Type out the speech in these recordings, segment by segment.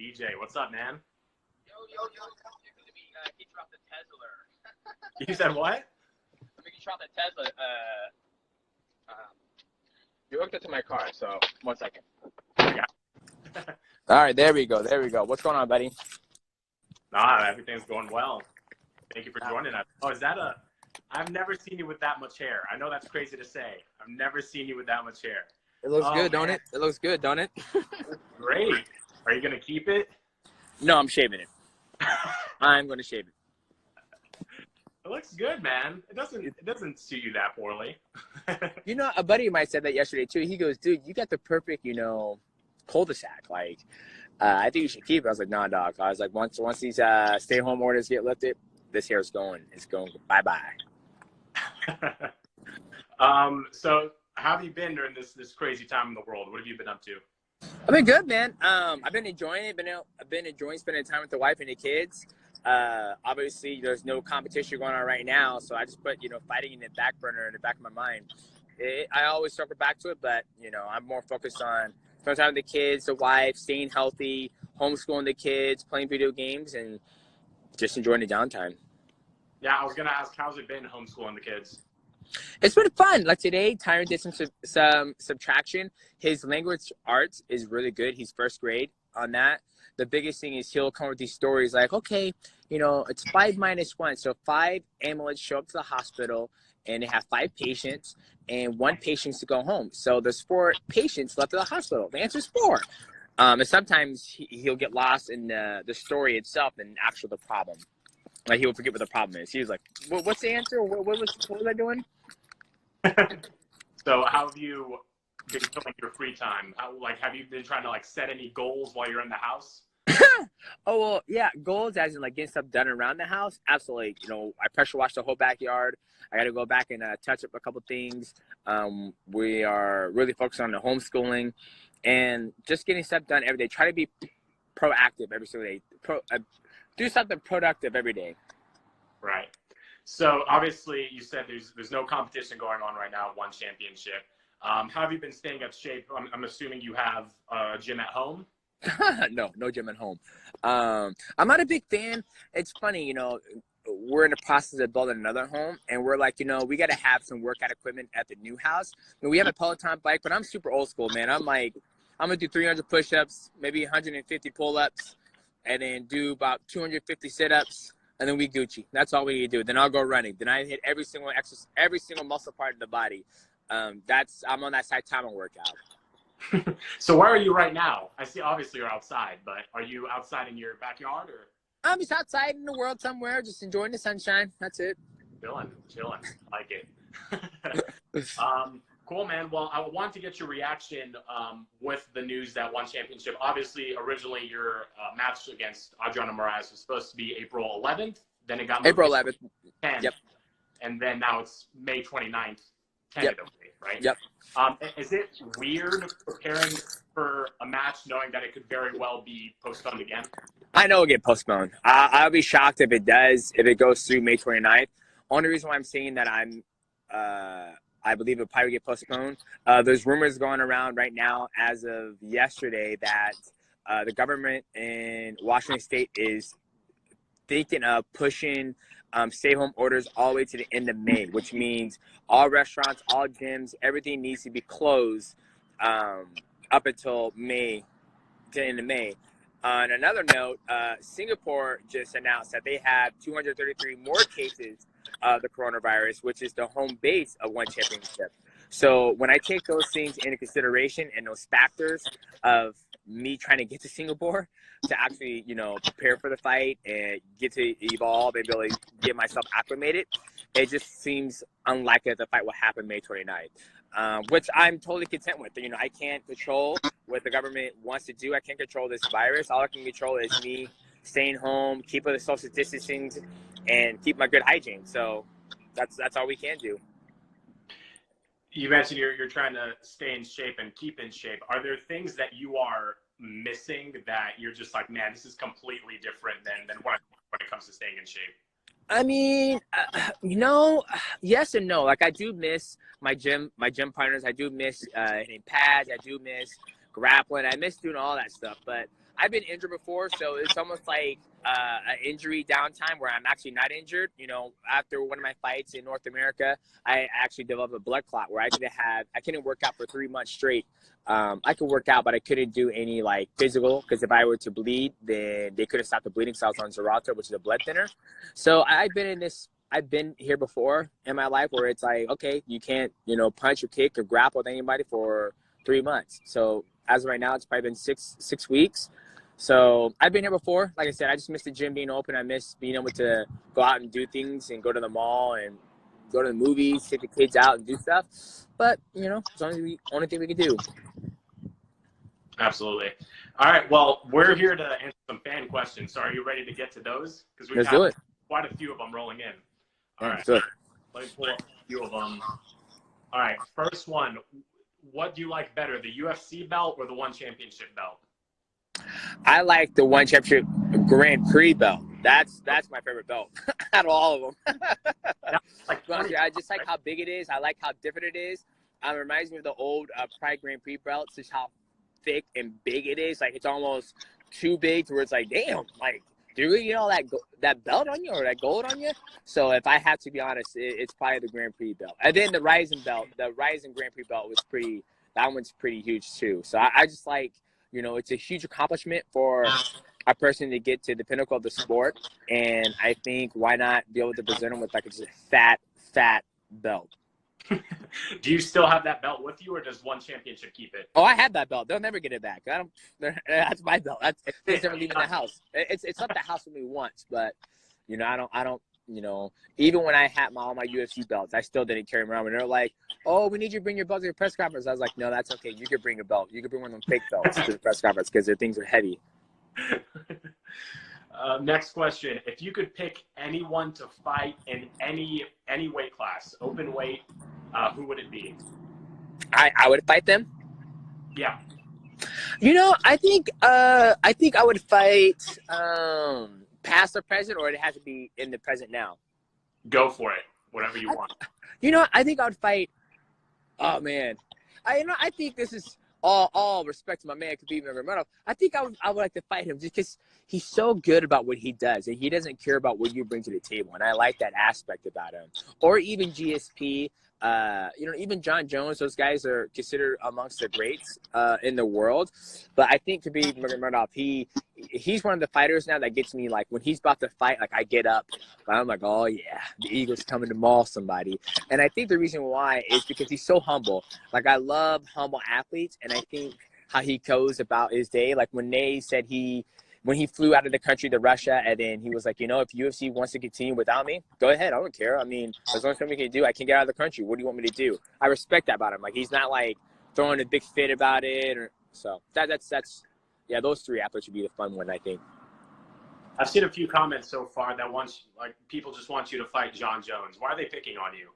DJ, what's up, man? Yo. Let me get you off the Tesla. You said what? Let me get you off the Tesla. You hooked it to my car, so 1 second. Yeah. All right, there we go. What's going on, buddy? Nah, everything's going well. Thank you for joining us. Oh, is that a... I've never seen you with that much hair. I know that's crazy to say. I've never seen you with that much hair. It looks good, don't it? It looks good, don't it? Great. Are you going to keep it? No, I'm shaving it. I'm going to shave it. It looks good, man. It doesn't suit you that poorly. You know, a buddy of mine said that yesterday, too. He goes, dude, you got the perfect, cul-de-sac. Like, I think you should keep it. I was like, nah, dog. I was like, once these stay-home orders get lifted, this hair is going. It's going bye-bye. So how have you been during this crazy time in the world? What have you been up to? I've been good, man. I've been enjoying it. I've been enjoying spending time with the wife and the kids. Obviously, there's no competition going on right now, so I just put, fighting in the back burner in the back of my mind. I always circle back to it, but, I'm more focused on spending time with the kids, the wife, staying healthy, homeschooling the kids, playing video games, and just enjoying the downtime. Yeah, I was going to ask, how's it been homeschooling the kids? It's been fun. Like today, Tyron did some subtraction. His language arts is really good. He's first grade on that. The biggest thing is he'll come with these stories like, okay, it's 5 minus 1. So 5 amulets show up to the hospital and they have 5 patients and 1 patient to go home. So there's 4 patients left at the hospital. The answer is 4. And sometimes he'll get lost in the story itself and actually the problem. Like he'll forget what the problem is. He was like, what's the answer? What was I doing? So how have you been filling your free time? Have you been trying to set any goals while you're in the house? Oh, well, yeah. Goals as in getting stuff done around the house. Absolutely. I pressure wash the whole backyard. I got to go back and touch up a couple things. We are really focused on the homeschooling and just getting stuff done every day. Try to be proactive every single day. Do something productive every day. Right. So obviously you said there's no competition going on right now, one championship. How have you been staying up shape? I'm assuming you have a gym at home? No gym at home. I'm not a big fan. It's funny, we're in the process of building another home and we're like, we got to have some workout equipment at the new house. We have a Peloton bike, but I'm super old school, man. I'm going to do 300 push-ups, maybe 150 pull-ups, and then do about 250 sit-ups, and then we Gucci. That's all we need to do. Then I'll go running. Then I hit every single exercise, every single muscle part of the body. I'm on that Saitama workout. So where are you right now? I see obviously you're outside, but are you outside in your backyard or? I'm just outside in the world somewhere, just enjoying the sunshine. That's it. Chilling. Like it. Cool, man. Well, I want to get your reaction with the news that one championship. Obviously, originally your match against Adriano Moraes was supposed to be April 11th. Then it got moved April 11th. 10th. Yep. And then now it's May 29th, tentatively, right? Yep. Is it weird preparing for a match knowing that it could very well be postponed again? I know it'll get postponed. I'll be shocked if it does, if it goes through May 29th. Only reason why I'm saying that I believe it'll probably get postponed. There's rumors going around right now as of yesterday that the government in Washington State is thinking of pushing stay-home orders all the way to the end of May, which means all restaurants, all gyms, everything needs to be closed up until May, to the end of May. On another note, Singapore just announced that they have 233 more cases of the coronavirus, which is the home base of one championship. So when I take those things into consideration and those factors of me trying to get to Singapore to actually, prepare for the fight and get to evolve and really get myself acclimated, it just seems unlikely that the fight will happen May 29th, which I'm totally content with. I can't control what the government wants to do. I can't control this virus. All I can control is me staying home, keeping the social distancing, and keep my good hygiene. So that's all we can do. You mentioned you're trying to stay in shape and keep in shape. Are there things that you are missing that you're just like, man, this is completely different than when it comes to staying in shape? I mean, yes and no. Like I do miss my gym partners. I do miss hitting pads. I do miss grappling. I miss doing all that stuff. But I've been injured before, so it's almost like an injury downtime where I'm actually not injured. You know, after one of my fights in North America, I actually developed a blood clot where I couldn't work out for 3 months straight. I could work out, but I couldn't do any like physical because if I were to bleed, then they couldn't stop the bleeding. So I was on Xarelto, which is a blood thinner. So I've been here before in my life where it's like, okay, you can't, you know, punch or kick or grapple with anybody for 3 months. So as of right now, it's probably been six weeks. So I've been here before. Like I said, I just missed the gym being open. I miss being able to go out and do things and go to the mall and go to the movies, take the kids out and do stuff. But, you know, it's the only thing we can do. Absolutely. All right. Well, we're here to answer some fan questions. So are you ready to get to those? Because we have quite a few of them rolling in. All right. Let me pull up a few of them. All right. First one. What do you like better, the UFC belt or the One Championship belt? I like the One Championship Grand Prix belt. That's my favorite belt out of all of them. I just like how big it is. I like how different it is. It reminds me of the old Pride Grand Prix belts, just how thick and big it is. Like, it's almost too big to where it's like, damn, like, do you really get all that belt on you or that gold on you? So if I have to be honest, it's probably the Grand Prix belt. And then the Rising belt, the Rising Grand Prix belt that one's pretty huge too. So I just like, you know, it's a huge accomplishment for a person to get to the pinnacle of the sport. And I think why not be able to present them with like a fat belt. Do you still have that belt with you, or does One Championship keep it? Oh, I have that belt. They'll never get it back. That's my belt. It's never leaving the house. It's left the house with me once, but you know, I don't. You know, even when I had all my UFC belts, I still didn't carry them around. And they're like, "Oh, we need you to bring your belt to your press conference." I was like, "No, that's okay. You can bring a belt. You can bring one of them fake belts to the press conference because their things are heavy." Next question. If you could pick anyone to fight in any weight class, open weight, who would it be? I would fight them? Yeah. You know, I think I would fight past or present, or it has to be in the present now. Go for it. Whatever you want. You know, I think I would fight. Oh man. I think this is all respect to my man Khabib Nurmagomedov. I think I would like to fight him just because he's so good about what he does, and he doesn't care about what you bring to the table, and I like that aspect about him. Or even GSP, you know, even John Jones. Those guys are considered amongst the greats in the world. But I think Khabib Nurmagomedov, he's one of the fighters now that gets me, like, when he's about to fight, like, I get up. I'm like, oh, yeah, the Eagles coming to maul somebody. And I think the reason why is because he's so humble. Like, I love humble athletes, and I think how he goes about his day. Like, when they said when he flew out of the country to Russia, and then he was like, you know, if UFC wants to continue without me, go ahead. I don't care. I mean, as long as something can do, I can get out of the country. What do you want me to do? I respect that about him. Like, he's not, like, throwing a big fit about it. So that's yeah, those three athletes would be the fun one, I think. I've seen a few comments so far that people just want you to fight John Jones. Why are they picking on you?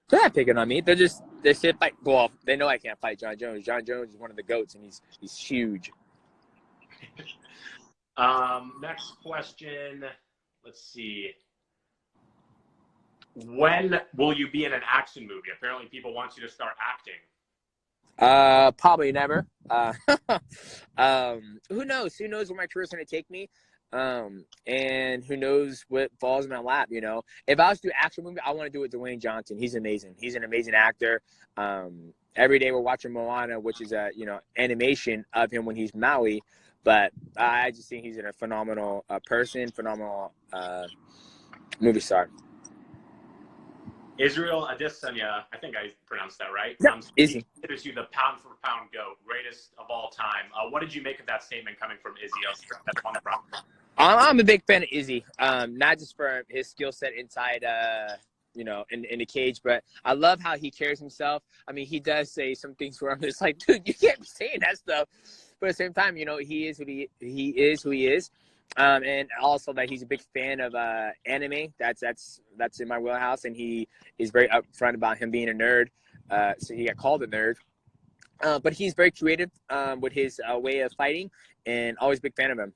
They're not picking on me. They said fight. Well, they know I can't fight John Jones. John Jones is one of the GOATs, and he's huge. Next question. Let's see. When will you be in an action movie? Apparently people want you to start acting. Probably never. Who knows? Who knows where my career's going to take me? And who knows what falls in my lap, you know? If I was to do an action movie, I want to do it with Dwayne Johnson. He's amazing. He's an amazing actor. Every day we're watching Moana, which is a, you know, animation of him when he's Maui. But I just think he's a phenomenal person, phenomenal movie star. Israel Adesanya, I think I pronounced that right. Yeah, Izzy. He considers you the pound-for-pound GOAT, greatest of all time. What did you make of that statement coming from Izzy? That's on the front. I'm a big fan of Izzy, not just for his skill set inside, you know, in the cage, but I love how he carries himself. I mean, he does say some things where I'm just like, dude, you can't be saying that stuff. But at the same time, you know, he is who he is. And also that he's a big fan of anime. That's in my wheelhouse, and he is very upfront about him being a nerd. So he got called a nerd. But he's very creative with his way of fighting, and always a big fan of him.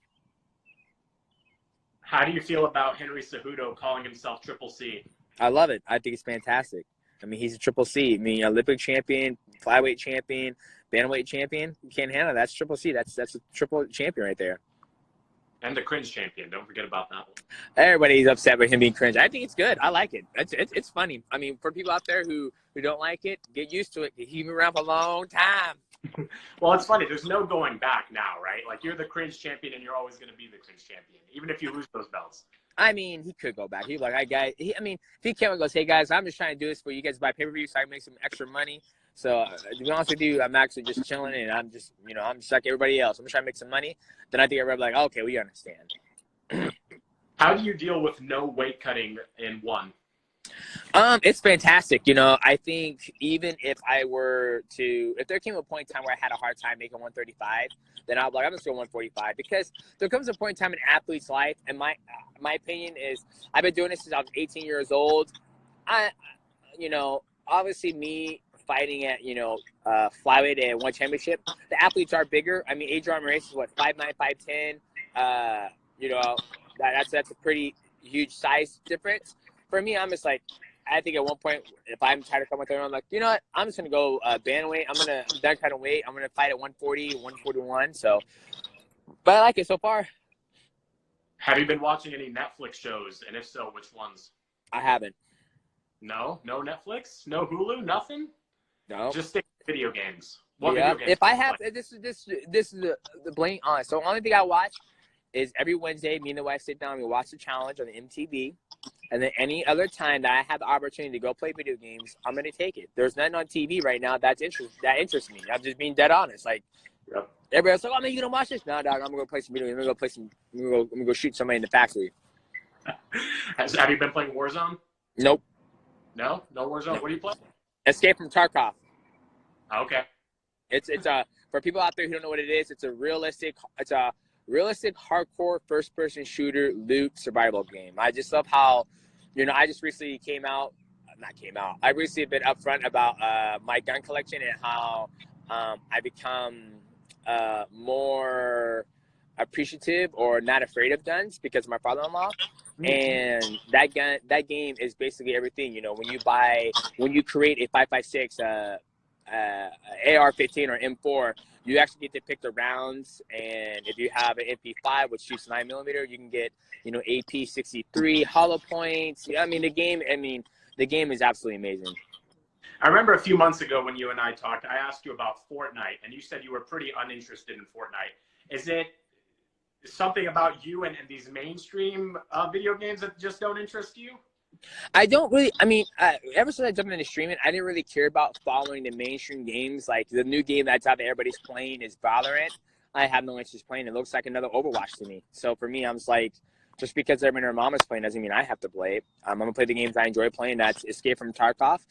How do you feel about Henry Cejudo calling himself Triple C? I love it. I think it's fantastic. I mean, he's a Triple C. I mean, Olympic champion, flyweight champion, bantamweight champion. You can't handle that. That's Triple C. That's a triple champion right there. And the cringe champion. Don't forget about that one. Everybody's upset with him being cringe. I think it's good. I like it. It's funny. I mean, for people out there who don't like it, get used to it. He's been around for a long time. Well, it's funny. There's no going back now, right? Like, you're the cringe champion, and you're always going to be the cringe champion, even if you lose those belts. I mean, he could go back. He'd be like, if he came and goes, hey, guys, I'm just trying to do this for you guys to buy pay-per-view so I can make some extra money. So, to be honest with you, I'm actually just chilling, and I'm just like everybody else. I'm just trying to make some money. Then I think everybody's like, okay, we understand. How do you deal with no weight cutting in one? It's fantastic. I think even if there came a point in time where I had a hard time making 135, then I'll be like, I'm just going 145, because there comes a point in time in an athlete's life, and my opinion is, I've been doing this since I was 18 years old. Obviously me fighting at, flyweight and one championship, the athletes are bigger. I mean, Adrian Race is what, 5'9", 5'10". That's a pretty huge size difference. For me, I'm just like, I think at one point, if I'm tired of coming through, I'm like, you know what? I'm just going to go bantamweight. I'm that kind of weight. I'm going to fight at 140, 141. So, but I like it so far. Have you been watching any Netflix shows? And if so, which ones? I haven't. No Netflix? No Hulu? Nothing? No. Just stick to video games. Video games if I have, this is the blatant honest. So the only thing I watch is every Wednesday, me and the wife sit down and we watch the challenge on the MTV. And then any other time that I have the opportunity to go play video games, I'm going to take it. There's nothing on TV right now that interests me. I'm just being dead honest. Like, yep. Everybody's like, oh, man, you going to watch this? No, dog, I'm going to go play some video games. I'm going to go shoot somebody in the factory. Have you been playing Warzone? Nope. No Warzone? No. What do you play? Escape from Tarkov. Okay. It's for people out there who don't know what it is, it's a realistic hardcore first-person shooter loot survival game. I just love how, I just recently I recently been upfront about my gun collection and how I become more appreciative or not afraid of guns because of my father-in-law. And that game is basically everything. When you create a 5.56 AR-15 or M4, you actually get to pick the rounds, and if you have an MP5 which shoots 9mm, you can get AP-63 hollow points. I mean, the game is absolutely amazing. I remember a few months ago when you and I talked, I asked you about Fortnite, and you said you were pretty uninterested in Fortnite. Is it something about you and these mainstream video games that just don't interest you? I don't really. I mean, ever since I jumped into streaming, I didn't really care about following the mainstream games. Like the new game that's out there, everybody's playing is Valorant. I have no interest playing. It looks like another Overwatch to me. So for me, I'm just like, just because everyone and their mom is playing doesn't mean I have to play it. I'm gonna play the games I enjoy playing. That's Escape from Tarkov.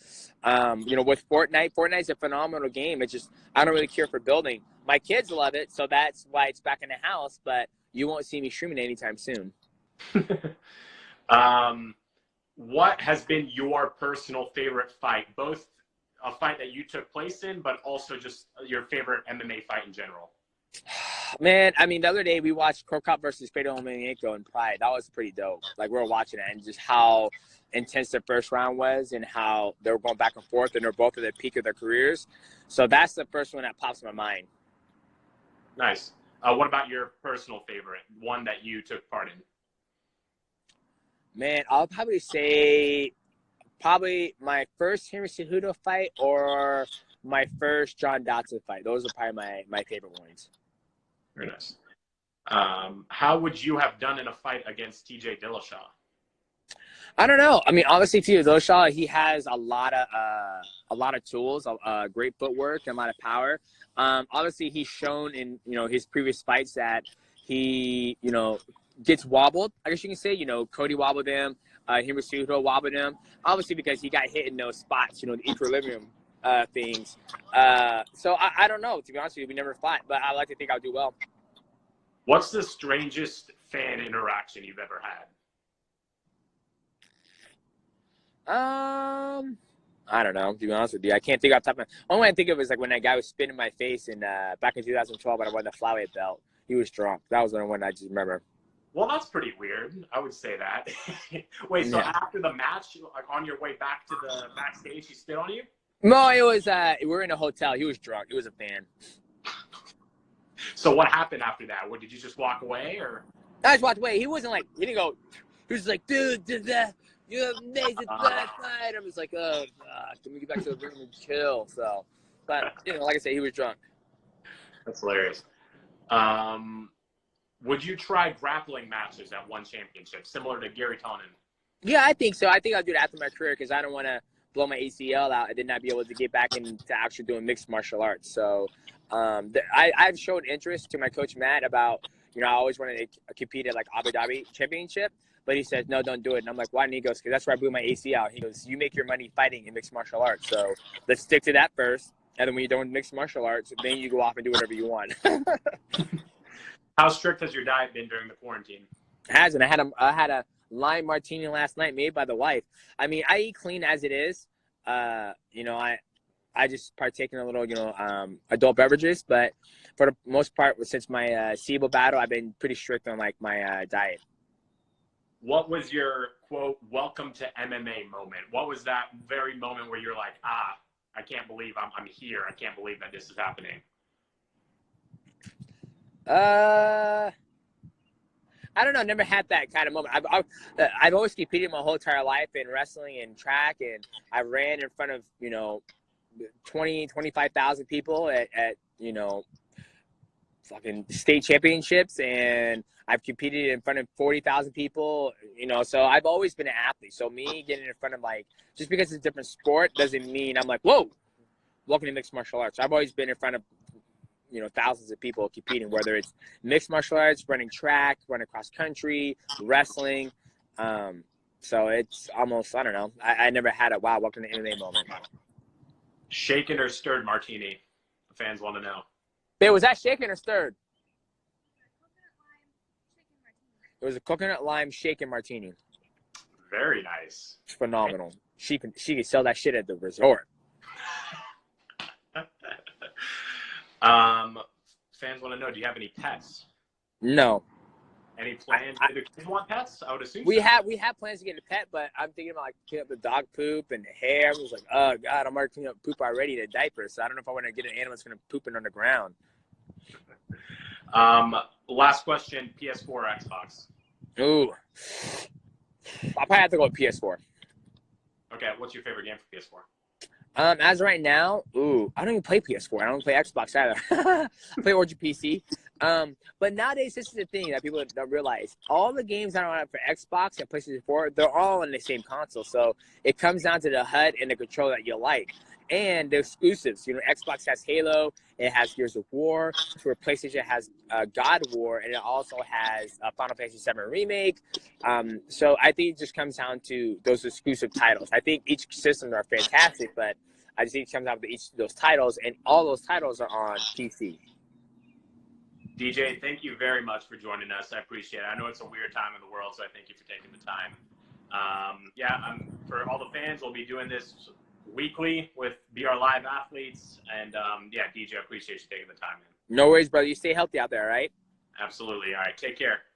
With Fortnite's a phenomenal game. It's just I don't really care for building. My kids love it, so that's why it's back in the house. But you won't see me streaming anytime soon. What has been your personal favorite fight? Both a fight that you took place in, but also just your favorite MMA fight in general. Man, I mean, the other day we watched Krokop versus Fedor Emelianenko in Pride. That was pretty dope. Like, we were watching it, and just how intense the first round was and how they were going back and forth, and they're both at the peak of their careers. So that's the first one that pops in my mind. Nice. What about your personal favorite, one that you took part in? Man, I'll probably say my first Henry Cejudo fight or my first John Dodson fight. Those are probably my favorite ones. Very nice. How would you have done in a fight against TJ Dillashaw? I don't know. I mean, obviously, TJ Dillashaw, he has a lot of tools, great footwork, and a lot of power. Obviously, he's shown in his previous fights that he gets wobbled, I guess you can say. Cody wobbled him, Henry Cejudo wobbled him, obviously because he got hit in those spots, the equilibrium things. So I don't know, to be honest with you. We never fought, but I like to think I'll do well. What's the strangest fan interaction you've ever had? I don't know, to be honest with you. I can't think off the top of my head. Only one I think of is like when that guy was spitting in my face back in 2012 when I won the flyweight belt. He was drunk. That was the one I just remember. Well, that's pretty weird. I would say that. Wait, so after the match, like on your way back to the backstage, he spit on you? No, it was we were in a hotel. He was drunk. He was a fan. So what happened after that? Did you just walk away, or? I just walked away. He wasn't like, he didn't go, he was just like, dude, you're amazing fight. I'm just like, oh, God, can we get back to the room and chill? So, but, like I said, he was drunk. That's hilarious. Would you try grappling matches at one championship, similar to Gary Tonin? Yeah, I think so. I think I'll do that after my career because I don't want to blow my ACL out and then not be able to get back into actually doing mixed martial arts. So I've showed interest to my coach, Matt, about, I always wanted to compete at like Abu Dhabi Championship. But he says, no, don't do it. And I'm like, why? And he goes, because that's where I blew my ACL. He goes, you make your money fighting in mixed martial arts. So let's stick to that first. And then when you're done with mixed martial arts, then you go off and do whatever you want. How strict has your diet been during the quarantine? It hasn't. I had a lime martini last night made by the wife. I mean, I eat clean as it is. I just partake in a little, adult beverages. But for the most part, since my SIBO battle, I've been pretty strict on like my diet. What was your quote welcome to MMA moment? What was that very moment where you're like, I can't believe I'm here. I can't believe that this is happening. I don't know. Never had that kind of moment. I've always competed my whole entire life in wrestling and track, and I ran in front of 25,000 people at fucking state championships, and I've competed in front of 40,000 people. So I've always been an athlete. So me getting in front of just because it's a different sport doesn't mean I'm like, whoa, welcome to mixed martial arts. I've always been in front of thousands of people competing, whether it's mixed martial arts, running track, running cross country, wrestling. So it's almost, I don't know. I never had a wow, welcome to MMA moment. Shaken or stirred martini? The fans want to know. Hey, was that shaken or stirred? It was a coconut lime shaken martini. Very nice. It's phenomenal. She can sell that shit at the resort. Fans want to know, do you have any pets? No. Any plans? Do the kids want pets? I would assume we have plans to get a pet, but I'm thinking about cleaning up the dog poop and the hair. I was like, oh God, I'm already cleaning up poop already in a diaper, so I don't know if I want to get an animal that's going to poop it on the ground. Last question, PS4 or Xbox? Ooh. I'll probably have to go with PS4. Okay, what's your favorite game for PS4? As of right now, I don't even play PS4. I don't play Xbox either. I play Origin PC. But nowadays, this is the thing that people don't realize. All the games I don't have for Xbox and PlayStation 4, they're all on the same console. So it comes down to the HUD and the control that you like. And the exclusives. Xbox has Halo. It has Gears of War. Where PlayStation has God of War. And it also has Final Fantasy VII Remake. So I think it just comes down to those exclusive titles. I think each system are fantastic, but I just think it comes down to each of those titles. And all those titles are on PC. DJ, thank you very much for joining us. I appreciate it. I know it's a weird time in the world, so I thank you for taking the time. For all the fans, we'll be doing this weekly with BR Live athletes. And, DJ, I appreciate you taking the time, man. No worries, brother. You stay healthy out there, all right? Absolutely. All right. Take care.